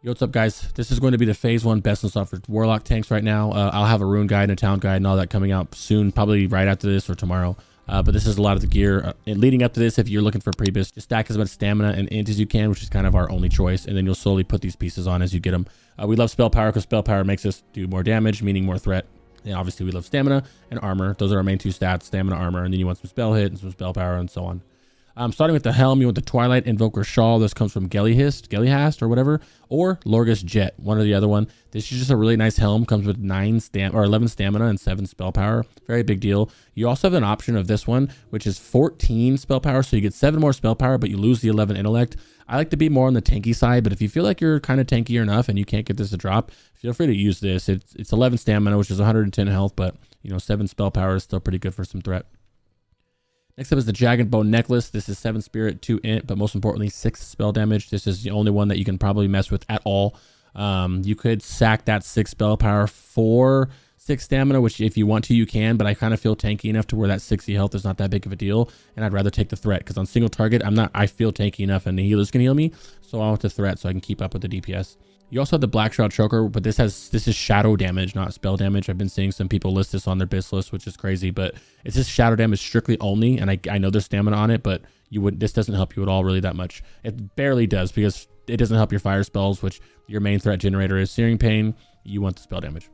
Yo, what's up, guys? This is going to be the phase 1 best in slot for Warlock Tanks right now. I'll have a rune guide and a talent guide and all that coming out soon, probably right after this or tomorrow. But this is a lot of the gear. And leading up to this, if you're looking for pre-bis, just stack as much stamina and int as you can, which is kind of our only choice. And then you'll slowly put these pieces on as you get them. We love spell power because spell power makes us do more damage, meaning more threat. And obviously we love stamina and armor. Those are our main two stats, stamina, armor. And then you want some spell hit and some spell power and so on. Starting with the Helm, you want the Twilight Invoker Shawl. This comes from Gelihast or whatever, or Lorgus Jet, one or the other one. This is just a really nice helm. Comes with 11 stamina and 7 spell power. Very big deal. You also have an option of this one, which is 14 spell power. So you get 7 more spell power, but you lose the 11 intellect. I like to be more on the tanky side, but if you feel like you're kind of tanky enough and you can't get this to drop, feel free to use this. It's 11 stamina, which is 110 health, but 7 spell power is still pretty good for some threat. Next up is the Jagged Bone Necklace. This is 7 spirit, 2 int, but most importantly 6 spell damage. This is the only one that you can probably mess with at all. You could sack that 6 spell power for 6 stamina, which if you want to, you can, but I kind of feel tanky enough to where that 60 health is not that big of a deal, and I'd rather take the threat, because on single target, I feel tanky enough, and the healers can heal me, so I want the threat so I can keep up with the DPS. You also have the Black Shroud Choker, but this is shadow damage, not spell damage. I've been seeing some people list this on their bis list, which is crazy, but it's just shadow damage strictly only, and I know there's stamina on it, but this doesn't help you at all really that much. It barely does, because it doesn't help your fire spells, which your main threat generator is Searing Pain. You want the spell damage.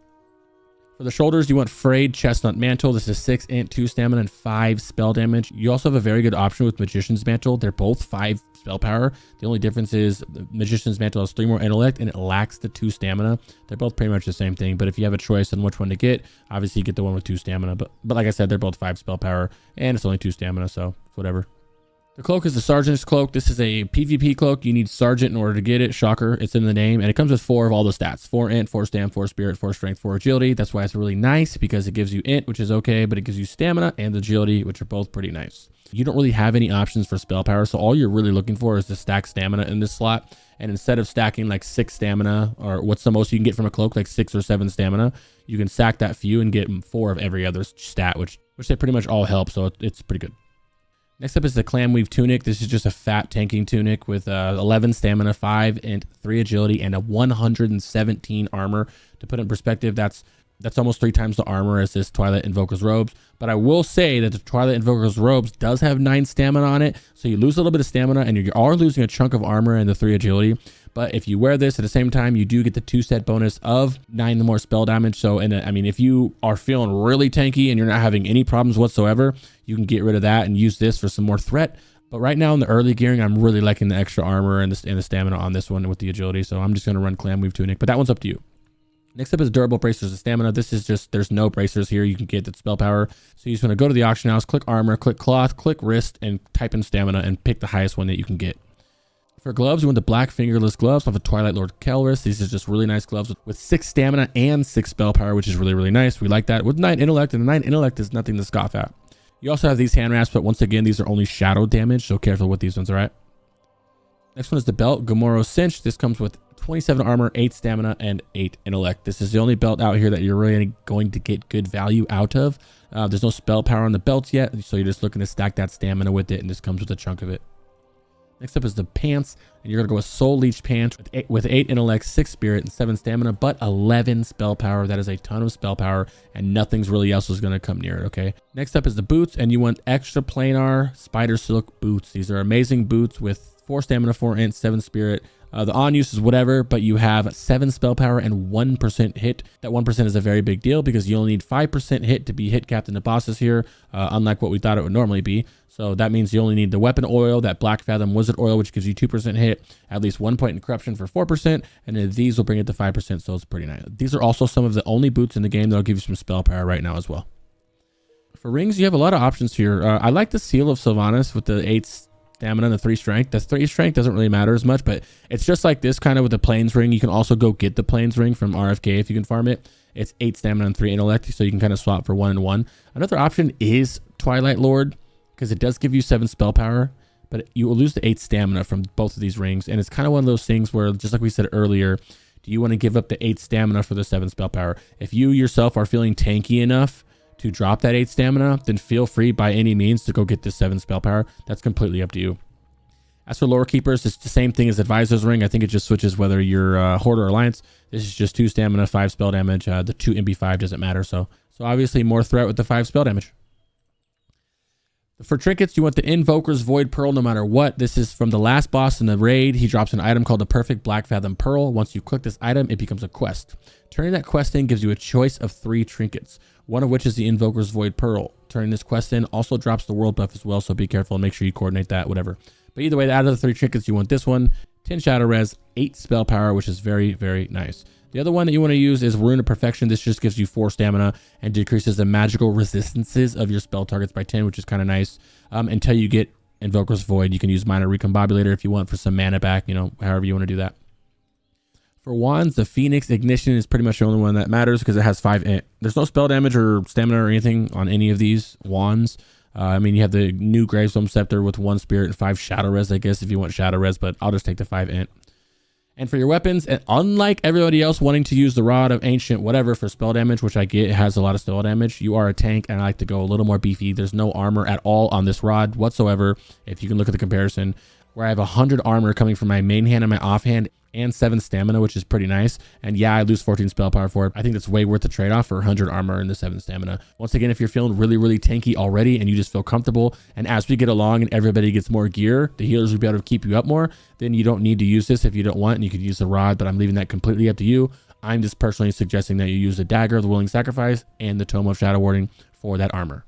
For the shoulders, you want Frayed Chestnut Mantle. This is 6 int, 2 stamina, and 5 spell damage. You also have a very good option with Magician's Mantle. They're both 5 spell power. The only difference is Magician's Mantle has 3 more intellect and it lacks the 2 stamina. They're both pretty much the same thing, but if you have a choice on which one to get, obviously you get the one with 2 stamina. But like I said, they're both 5 spell power and it's only 2 stamina, so whatever. The cloak is the Sergeant's Cloak. This is a PvP cloak. You need Sergeant in order to get it. Shocker, it's in the name. And it comes with 4 of all the stats. 4 int, 4 stam, 4 spirit, 4 strength, 4 agility. That's why it's really nice, because it gives you int, which is okay, but it gives you stamina and agility, which are both pretty nice. You don't really have any options for spell power, so all you're really looking for is to stack stamina in this slot. And instead of stacking like 6 stamina, or what's the most you can get from a cloak, like 6 or 7 stamina, you can stack that few and get 4 of every other stat, which they pretty much all help, so it's pretty good. Next up is the Clamweave Tunic. This is just a fat tanking tunic with 11 stamina, 5 int, 3 agility, and a 117 armor. To put in perspective, that's almost 3 times the armor as this Twilight Invoker's Robes. But I will say that the Twilight Invoker's Robes does have 9 stamina on it, so you lose a little bit of stamina, and you are losing a chunk of armor and the 3 agility. But if you wear this at the same time, you do get the 2 set bonus of 9 more spell damage. So, I mean, if you are feeling really tanky and you're not having any problems whatsoever, you can get rid of that and use this for some more threat. But right now in the early gearing, I'm really liking the extra armor and the stamina on this one with the agility. So I'm just going to run Clamweave Tunic, but that one's up to you. Next up is Durable Bracers of Stamina. This is just, there's no bracers here. You can get the spell power. So you just want to go to the auction house, click armor, click cloth, click wrist, and type in stamina and pick the highest one that you can get. For gloves, you want the black fingerless gloves off of Twilight Lord Kelris. These are just really nice gloves with 6 stamina and 6 spell power, which is really, really nice. We like that. With 9 intellect, and the 9 intellect is nothing to scoff at. You also have these hand wraps, but once again, these are only shadow damage, so careful with these ones, all right? Next one is the belt, Gomorrah Cinch. This comes with 27 armor, 8 stamina, and 8 intellect. This is the only belt out here that you're really going to get good value out of. There's no spell power on the belts yet, so you're just looking to stack that stamina with it, and this comes with a chunk of it. Next up is the pants, and you're going to go with Soul Leech Pants with 8 intellect, 6 spirit, and 7 stamina, but 11 spell power. That is a ton of spell power, and nothing's really else is going to come near it, okay? Next up is the boots, and you want extra planar Spider Silk boots. These are amazing boots with 4 stamina, 4 int, 7 spirit. The on use is whatever, but you have 7 spell power and 1% hit. That 1% is a very big deal because you only need 5% hit to be hit captain to bosses here, unlike what we thought it would normally be. So that means you only need the weapon oil, that Black Fathom Wizard oil, which gives you 2% hit, at least 1 point in corruption for 4%, and then these will bring it to 5%, so it's pretty nice. These are also some of the only boots in the game that'll give you some spell power right now as well. For rings, you have a lot of options here. I like the Seal of Sylvanas with the 8 stamina and the 3 strength. The 3 strength doesn't really matter as much, but it's just like this kind of with the Plains ring. You can also go get the Plains ring from RFK if you can farm it. It's 8 stamina and 3 intellect, so you can kind of swap for 1 and 1. Another option is Twilight Lord, because it does give you 7 spell power, but you will lose the 8 stamina from both of these rings. And it's kind of one of those things where, just like we said earlier, do you want to give up the 8 stamina for the 7 spell power? If you yourself are feeling tanky enough to drop that 8 stamina, then feel free by any means to go get this 7 spell power. That's completely up to you. As for lore keepers, it's the same thing as Advisor's Ring. I think it just switches whether you're Horde or Alliance. This is just 2 stamina, 5 spell damage. The 2 MB5 doesn't matter. So obviously more threat with the 5 spell damage. For trinkets, you want the Invoker's Void Pearl no matter what. This is from the last boss in the raid. He drops an item called the Perfect Black Fathom Pearl. Once you click this item, it becomes a quest. Turning that quest in gives you a choice of 3 trinkets, one of which is the Invoker's Void Pearl. Turning this quest in also drops the world buff as well, so be careful and make sure you coordinate that, whatever. But either way, out of the 3 trinkets, you want this one. 10 shadow res, 8 spell power, which is very, very nice. The other one that you want to use is Rune of Perfection. This just gives you 4 stamina and decreases the magical resistances of your spell targets by 10, which is kind of nice. Until you get Invoker's Void, you can use Minor Recombobulator if you want for some mana back, you know, however you want to do that. For wands, the Phoenix Ignition is pretty much the only one that matters because it has 5 int. There's no spell damage or stamina or anything on any of these wands. I mean, you have the new Gravestone Scepter with 1 spirit and 5 shadow res, I guess, if you want shadow res, but I'll just take the 5 int. And for your weapons, and unlike everybody else wanting to use the Rod of Ancient whatever for spell damage, which I get, it has a lot of spell damage, you are a tank and I like to go a little more beefy. There's no armor at all on this rod whatsoever. If you can look at the comparison, where I have 100 armor coming from my main hand and my offhand and 7 stamina, which is pretty nice. And yeah, I lose 14 spell power for it. I think that's way worth the trade-off for 100 armor and the 7 stamina. Once again, if you're feeling really, really tanky already and you just feel comfortable, and as we get along and everybody gets more gear, the healers will be able to keep you up more, then you don't need to use this if you don't want, and you could use the rod, but I'm leaving that completely up to you. I'm just personally suggesting that you use the Dagger of the Willing Sacrifice and the Tome of Shadow Warding for that armor.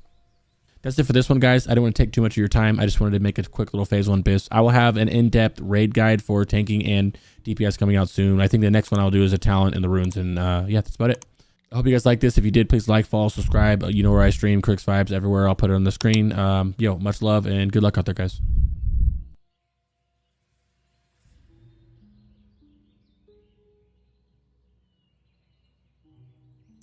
That's it for this one, guys. I don't want to take too much of your time. I just wanted to make a quick little phase 1 bis. I will have an in-depth raid guide for tanking and DPS coming out soon. I think the next one I'll do is a talent and the runes. And yeah, that's about it. I hope you guys like this. If you did, please like, follow, subscribe. You know where I stream, Crix Vibes everywhere. I'll put it on the screen. Much love and good luck out there, guys.